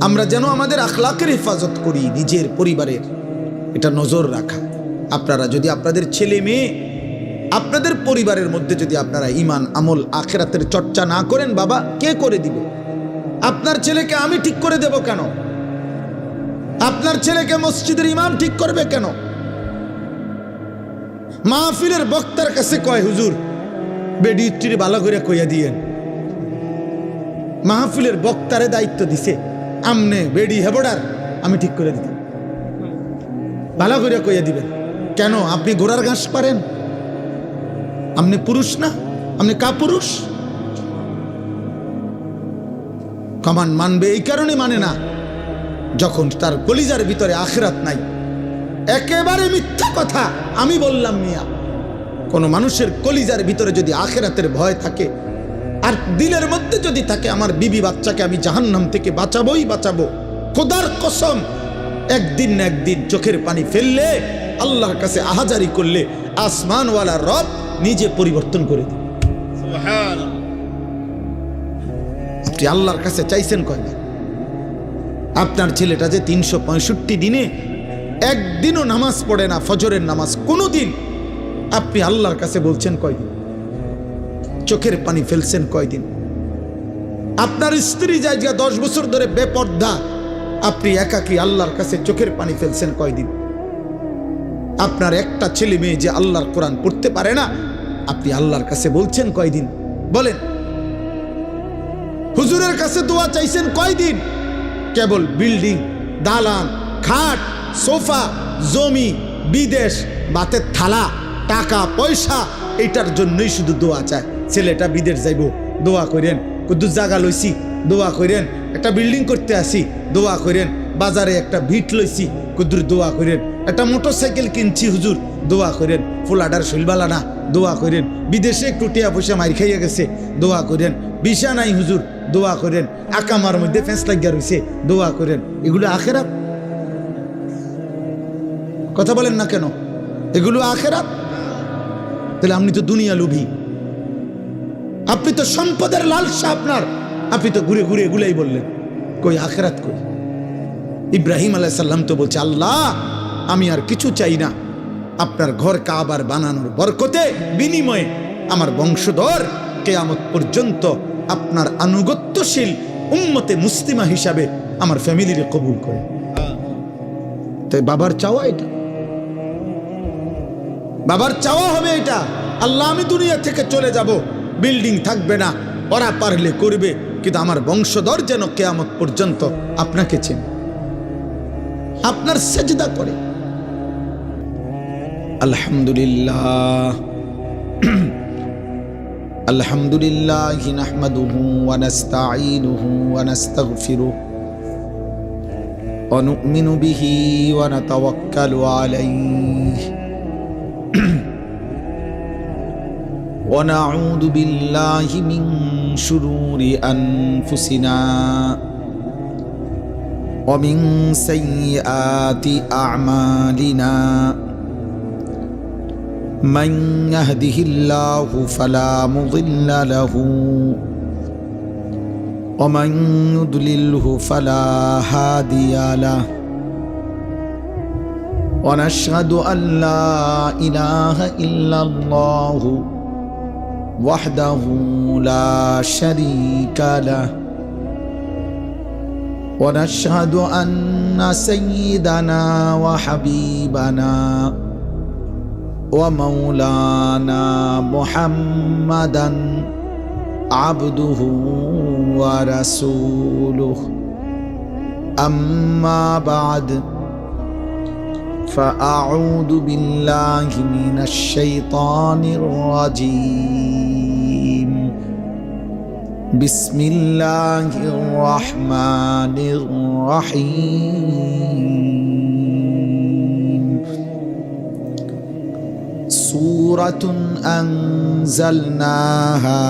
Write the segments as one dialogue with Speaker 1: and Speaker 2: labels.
Speaker 1: আমরা যেন আমাদের আখলাকের হেফাজত করি, নিজের পরিবারের এটা নজর রাখা। আপনারা যদি আপনাদের ছেলে মেয়ে, আপনাদের পরিবারের মধ্যে যদি আপনারা ঈমান, আমল, আখিরাতের চর্চা না করেন, বাবা কে করে দিবে? আপনার ছেলেকে আমি ঠিক করে দেব কেন? আপনার ছেলেকে মসজিদের ইমাম ঠিক করবে কেন? মাহফিলের বক্তার কাছে কয়, হুজুর বেডি ইত্তিরি ভালো করে কইয়া দিয়েন। মাহফিলের বক্তারে দায়িত্ব দিছে, আমনে বেডি হেবডার আমি ঠিক করে দিতাম, ভালো করে কইয়া দিবেন কেন? আপনি ঘোড়ার ঘাস পারেন? আপনি পুরুষ না? আপনি কাপুরুষ? কমান্ড মানবে এই কারণে মানে না, যখন তার কলিজার ভিতরে আখিরাত নাই। একেবারে মিথ্যা কথা আমি বললাম মিয়া। কোন মানুষের কলিজার ভিতরে যদি আখিরাতের ভয় থাকে আর দিলের মধ্যে যদি থাকে, আমার বিবি বাচ্চাকে আমি জাহান্নাম থেকে বাঁচাবোই বাঁচাবো, খোদার কসম একদিন না একদিন চোখের পানি ফেললে, আল্লাহর কাছে আহাজারি করলে, আসমানওয়ালা রব নিজে পরিবর্তন করে দেবে। সুবহানাল্লাহ। আপনি আল্লাহর কাছে চাইছেন কয়বার? আপনার ছেলেটা যে 365 দিনে একদিনও নামাজ পড়ে না, ফজরের নামাজ কোনোদিন, আপনি আল্লাহর কাছে বলছেন কয়দিন? চোখের পানি ফেলছেন কয়দিন? আপনার স্ত্রী জায়গা 10 বছর ধরে বেপর্দা, আপনি একাকী আল্লাহর কাছে চোখের পানি ফেলছেন কয়দিন? আপনার একটা ছেলে মেয়ে যে আল্লাহর কোরআন পড়তে পারে না, আপনি আল্লাহর কাছে বলছেন কয়দিন? বলেন। হুজুরের কাছে দোয়া চাইছেন কয়দিন? কেবল বিল্ডিং, দালান, খাট, সোফা, জমি, বিদেশ, বাতের থালা, টাকা পয়সা, এটার জন্যই শুধু দোয়া চায়। ছেলেটা বিদেশ যাইব, দোয়া করেন। কুদ্দুস জায়গা লইছি, দোয়া করেন। একটা বিল্ডিং করতে আসি, দোয়া করেন। বাজারে একটা ভিট লইছি, কুদ্দুর দোয়া করেন। একটা মোটরসাইকেল কিনছি, হুজুর দোয়া করেন। ফুলাডার শৈলবালা না, দোয়া করেন। বিদেশে একটু টিয়া পয়সা মার খাইয়া গেছে, দোয়া করেন। বিশা নাই হুজুর, দোয়া করেন। আকামার মধ্যে ফেঁস লাগিয়া রয়েছে, দোয়া করেন। এগুলো আখেরাত? কথা বলেন না কেন? এগুলো আখেরাত? তাহলে আপনি তো দুনিয়া লোভী, আপনি তো সম্পদের লালসা আপনার, আপনি তো ঘুরে ঘুরে এগুলাই বললেন। কই আখেরাত কই? ইব্রাহিম আলাইহিস সালাম তো বলছে, আল্লাহ আমি আর কিছু চাই না, আপনার ঘর কাবার বানানোর বরকতে বিনিময়ে আমার বংশধর কিয়ামত পর্যন্ত আপনার আনুগত্যশীল উম্মতে মুসলিমা হিসাবে আমার ফ্যামিলিরে কবুল করে। তাই বাবার চাওয়া এটা, বাবার চাওয়া হবে এটা, আল্লাহ আমি দুনিয়া থেকে চলে যাব, বিল্ডিং থাকবে না, ওরা পারলে করবে, কিন্তু আমার বংশধর যেন কিয়ামত পর্যন্ত আপনাকে চেনে, আপনার সেজদা করে। আলহামদুলিল্লাহ আলহামদুলিল্লাহ নাহমাদুহু ওয়া নাস্তাঈনুহু ওয়া নাস্তাগফিরুহু ওয়া নু'মিনু বিহি ওয়া নাতাওয়াক্কালু আলাইহি ওয়া নাউযু বিল্লাহি মিন শুরুরি আনফুসিনা ওয়া মিন সাইয়্যাতি আ'মালিনা من يهده الله فلا مضل له ومن يضلله فلا هادي له ونشهد أن لا إله إلا الله وحده لا شريك له ونشهد أن سيدنا وحبيبنا ومولانا محمدا عبده ورسوله أما بعد فأعوذ بالله من الشيطان الرجيم بسم الله الرحمن الرحيم سورة أنزلناها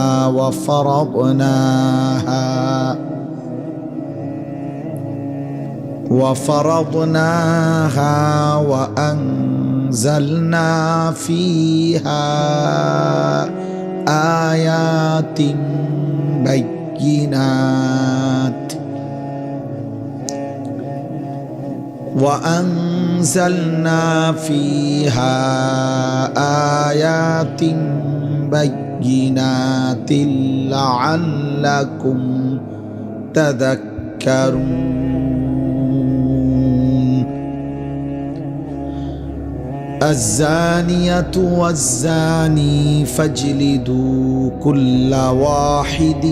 Speaker 1: وفرضناها وأنزلنا فيها آيات بينات وأنزلنا فيها آيات بينات لعلكم تذكرون الزانية والزاني فاجلدوا كل واحد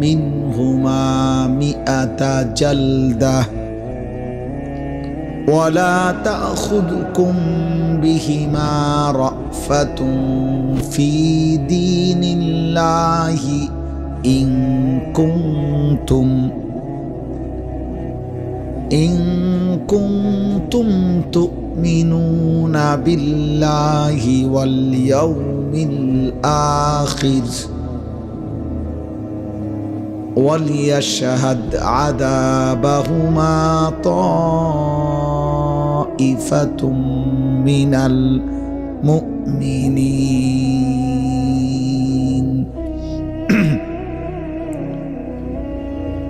Speaker 1: منهما 100 جلدة ولا تأخذكم بهما رأفة في دين الله إن كنتم تؤمنون بالله واليوم الآخر وليشهد عذابهما طائفة من المؤمنين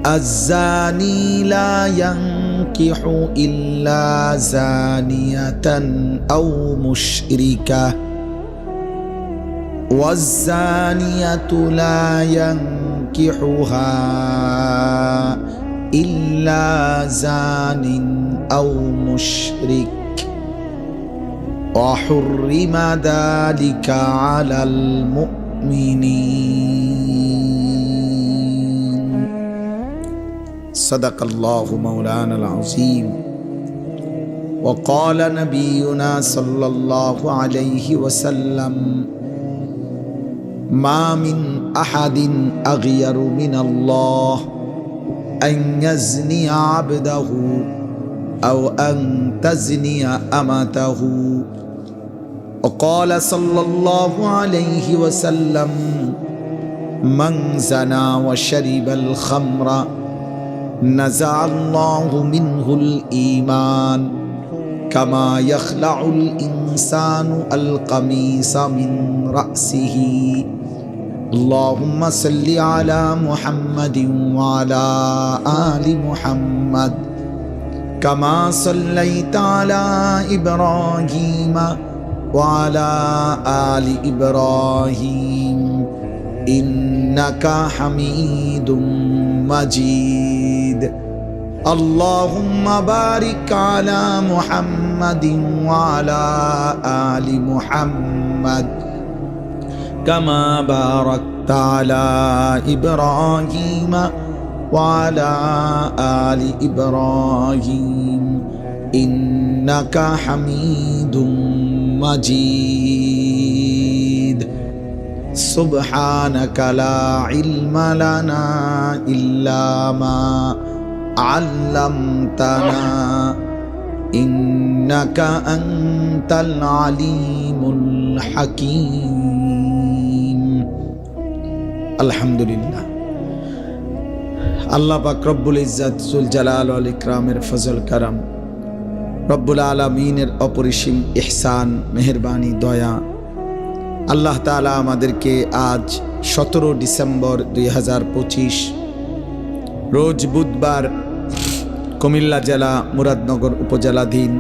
Speaker 1: الزاني لا ينكح إلا زانية أو مشركة والزانية لا ينكحها إلا زان أو مشرك وحرم ذلك على المؤمنين صدق الله مولانا العظيم وقال نبينا صلى الله عليه وسلم ما من أحد أغير من الله أن يزني عبده أو أن تزني أمته وقال صلى الله عليه وسلم من زنى وشرب الخمر نزع الله منه الإيمان كما يخلع الإنسان القميص من رأسه اللهم صل على محمد وعلى آل محمد كما صليت على إبراهيم وعلى آل إبراهيم إنك حميد مجيد اللهم بارك على محمد وعلى آل محمد كما باركت على إبراهيم وعلى آل إبراهيم إنك حميد مجيد سبحانك لا علم لنا إلا ما علمتنا إنك أنت العليم الحكيم الحمد لله আল্লাহ পাক রব্বুল ইজ্জত জুল জালাল ওয়াল ইকরামের ফজল করম রব্বুল আলামিনের অপরিসীম ইহসান মেহেরবানি দয়া আল্লাহ তাআলা আমাদেরকে আজ 17 ডিসেম্বর 2025 রোজ বুধবার কুমিল্লা জেলা মুরাদনগর উপজেলাধীন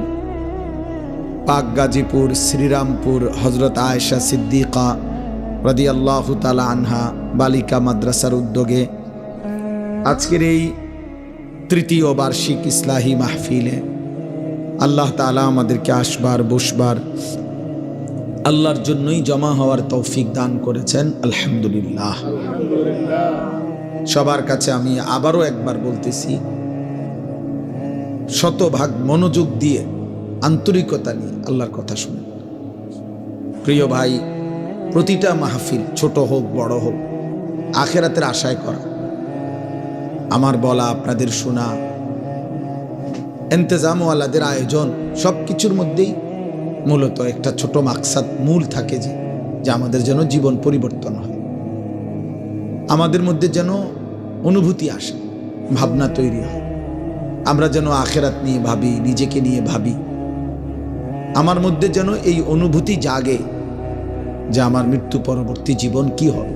Speaker 1: পাক গাজীপুর শ্রীরামপুর হযরত আয়েশা সিদ্দিকা রাদিয়াল্লাহু তাআলা আনহা বালিকা মাদ্রাসার উদ্যোগে আজকের এই তৃতীয় বার্ষিক ইসলাহি মাহফিলে আল্লাহ তাআলা আমাদেরকে আসবার বসবার আল্লাহর জন্যই জমা হওয়ার তৌফিক দান করেছেন আলহামদুলিল্লাহ। সবার কাছে আমি আবারও একবার বলতেছি, শতভাগ মনোযোগ দিয়ে আন্তরিকতা নিয়ে আল্লাহর কথা শুনেন। প্রিয় ভাই, প্রতিটা মাহফিল ছোট হোক বড় হোক আখিরাতের আশায় করা, আমার বলা আপনাদের শোনা, ইন্তেজামওয়ালাদের আয়োজন, সব কিছুর মধ্যেই মূলত একটা ছোট মাকসাদ মূল থাকে যে আমাদের যেন জীবন পরিবর্তন হয়, আমাদের মধ্যে যেন অনুভূতি আসে, ভাবনা তৈরি হয়, আমরা যেন আখিরাত নিয়ে ভাবি, নিজেকে নিয়ে ভাবি, আমার মধ্যে যেন এই অনুভূতি জাগে যে আমার মৃত্যু পরবর্তী জীবন কি হবে,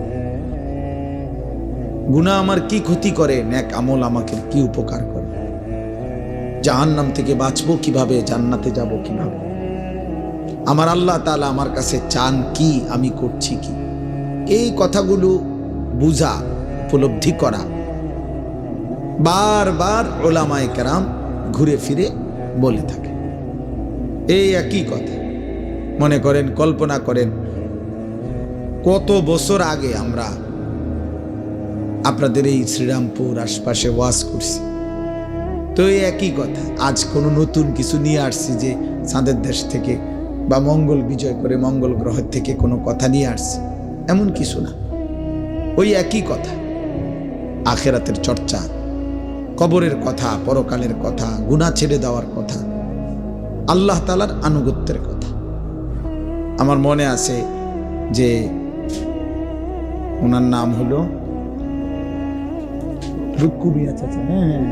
Speaker 1: গুনাহ আমার কি ক্ষতি করে, নেক আমল আমাকে কি উপকার করে। জাহান্নাম থেকে বাঁচবো কিভাবে, জান্নাতে যাব কিভাবে, আমার আল্লাহ তাআলা আমার কাছে চান কি, আমি করছি কি, এই কথাগুলো বুঝা, উপলব্ধি করা বারবার উলামায়ে কেরাম ঘুরে ফিরে বলে থাকে। এই একই কথা। মনে করেন, কল্পনা করেন, কত বছর আগে আমরা আপনাদের এই শ্রীরামপুর আশপাশে ওয়াজ করছি, তো এই একই কথা। আজ কোনো নতুন কিছু নিয়ে আসছি যে চাঁদের দেশ থেকে বা মঙ্গল বিজয় করে মঙ্গল গ্রহের থেকে কোনো কথা নিয়ে আসছি, এমন কিছু না। ওই একই কথা, আখিরাতের চর্চা, কবরের কথা, পরকালের কথা, গুনাহ ছেড়ে দেওয়ার কথা, আল্লাহ তাআলার আনুগত্যের কথা। আমার মনে আছে যে ওনার নাম হলো রুক্কু মিয়া চাচা। হ্যাঁ,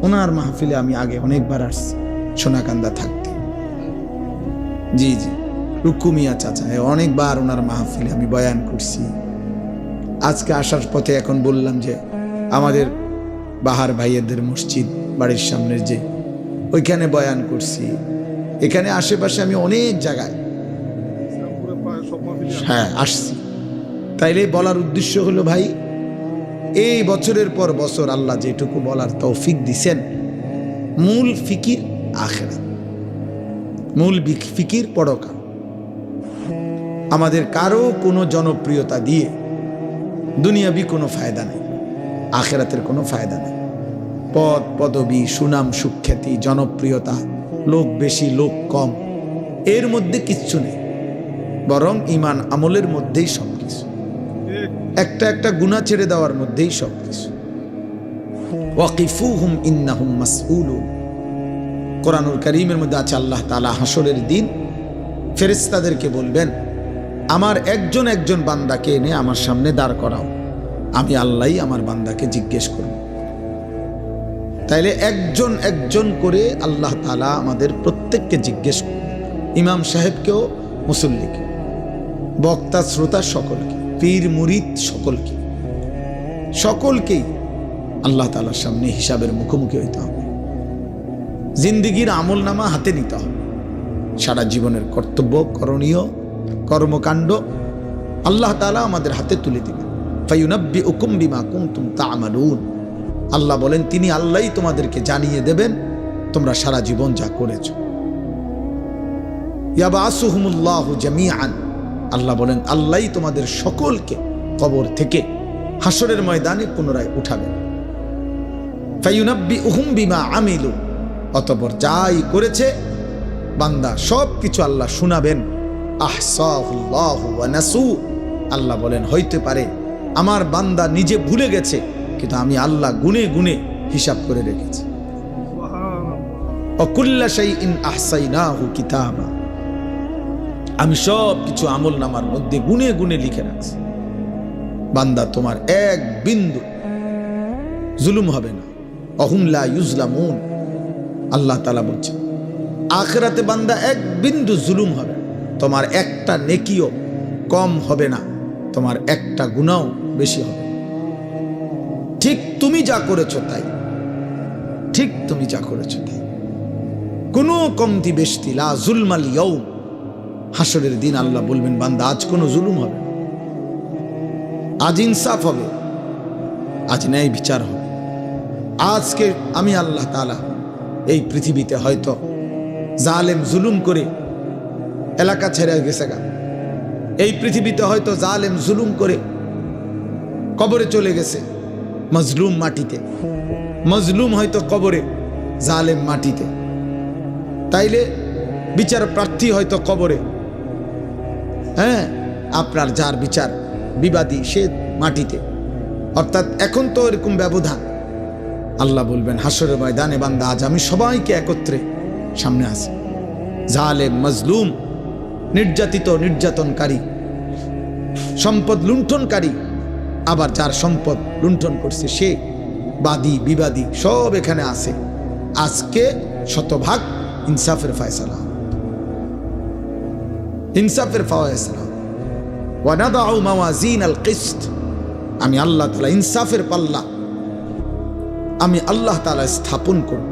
Speaker 1: ওনার মাহফিলে আমি আগে অনেকবার আসছি সোনাকান্দা থাকতে। জি জি, রুক্কু মিয়া চাচা, অনেকবার ওনার মাহফিলে আমি বয়ান করছি। আজকে আসার পথে এখন বললাম যে আমাদের বাহার ভাইয়েদের মসজিদ বাড়ির সামনের যে, ওইখানে বয়ান করছি। এখানে আশেপাশে আমি অনেক জায়গায় হ্যাঁ আসছি। তাইলে বলার উদ্দেশ্য হলো ভাই, এই বছরের পর বছর আল্লাহ যেটুকু বলার তৌফিক দিছেন, মূল ফিকির আখিরাত, মূল ফিকির পরকাল। আমাদের কারো কোনো জনপ্রিয়তা দিয়ে দুনিয়াবি কোনো ফায়দা নেই, আখিরাতের কোনো ফায়দা নেই। পদ পদবি, সুনাম সুখ্যাতি, জনপ্রিয়তা, লোক বেশি লোক কম, এর মধ্যে কিচ্ছু নেই, বরং ঈমান আমলের মধ্যেই সবকিছু, একটা একটা গুনাহ ছেড়ে দেওয়ার মধ্যেই সবকিছু। ওয়াকিফুহুম ইন্নাহুম মাসউলুন, কোরআনুল কারীমের মধ্যে আছে আল্লাহ তাআলা হাসরের দিন ফেরেশতাদেরকে বলবেন, আমার একজন একজন বান্দাকে এনে আমার সামনে দাঁড় করাও, আমি আল্লাহই আমার বান্দাকে জিজ্ঞেস করব। তাইলে একজন একজন করে আল্লাহ তাআলা আমাদের প্রত্যেককে জিজ্ঞেস করবেন, ইমাম সাহেবকেও, মুসল্লিকে, বক্তা শ্রোতা সকলকে, পীর মুরিদ সকলকে, সকলকেই আল্লাহ তাআলার সামনে হিসাবের মুখোমুখি হইতে হবে। জিন্দিগির আমল নামা হাতে নিতে হবে, সারা জীবনের কর্তব্য, করণীয় কর্মকাণ্ড আল্লাহ তাআলা আমাদের হাতে তুলে দিবেন। ফায়ুনাব্বিউকুম বিমা কুনতুম তা'মালুন, আল্লাহ বলেন তিনি আল্লাহই তোমাদেরকে জানিয়ে দেবেন তোমরা সারা জীবন যা করেছো। ইয়াবাসুহুমুল্লাহু জামিআন, আল্লাহ বলেন আল্লাহই তোমাদের সকলকে কবর থেকে হাসরের ময়দানে পুনরায় উঠাবেন। ফায়ুনাব্বিউহুম বিমা আমিলু, অতঃপর যাই করেছে বান্দা সব কিছু আল্লাহ শোনাবেন। আহসাহুল্লাহু ওয়া নাসু, আল্লাহ বলেন হইতে পারে আমার বান্দা নিজে ভুলে গেছে, কিন্তু আমি আল্লাহ গুনে গুনে হিসাব করে রেখেছি। ওয়া কুল্লা শাইইন আহসাইনাহু কিতাবা, আমি সব কিছু আমল নামার মধ্যে গুনে গুনে লিখে রাখছি। বান্দা তোমার এক বিন্দু জুলুম হবে না। অহুম লা ইউজলামুন, আল্লাহ তাআলা বলছেন আখিরাতে বান্দা এক বিন্দু জুলুম হবে, তোমার একটা নেকিও কম হবে না, তোমার একটা গুনাহও বেশি হবে। ঠিক তুমি যা করেছো তাই, ঠিক তুমি যা করেছো তাই, কোনো কমতি বেশতি, লা জুলমাল ইয়াউম। হাসরের দিন আল্লাহ বলবেন বান্দা আজ কোনো জুলুম হবে না, আজ ইনসাফ হবে, আজ ন্যায় বিচার হবে। আজকে আমি আল্লাহ তাআলা এই পৃথিবীতে হয়তো জালেম জুলুম করে এলাকা ছেড়ে গেছে গা, এই পৃথিবীতে হয়তো জালেম জুলুম করে কবরে চলে গেছে, মজলুম মাটিতে, মজলুম হয়তো কবরে, জালেম মাটিতে। তাইলে বিচার প্রার্থী হয়তো কবরে, হ্যাঁ, আপনার যার বিচার বিবাদী সে মাটিতে। অর্থাৎ এখন তো এরকম ব্যবধান। আল্লাহ বলবেন হাসরের ময়দানে বান্দা আজ আমি সবাইকে একত্রে সামনে আসি, জালেম মজলুম, নির্যাতিত নির্যাতনকারী, সম্পদ লুণ্ঠনকারী, আবার যার সম্পদ লুণ্ঠন করছে সে, বাদী বিবাদী সব এখানে আছে। আজকে শতভাগ ইনসাফের ফয়সালা, ইনসাফের ফয়সালা। ওয়া নাদাউ মাওয়াজিনাল কিসত, আমি আল্লাহ তাআলা ইনসাফের পাল্লা আমি আল্লাহ তাআলা স্থাপন করব।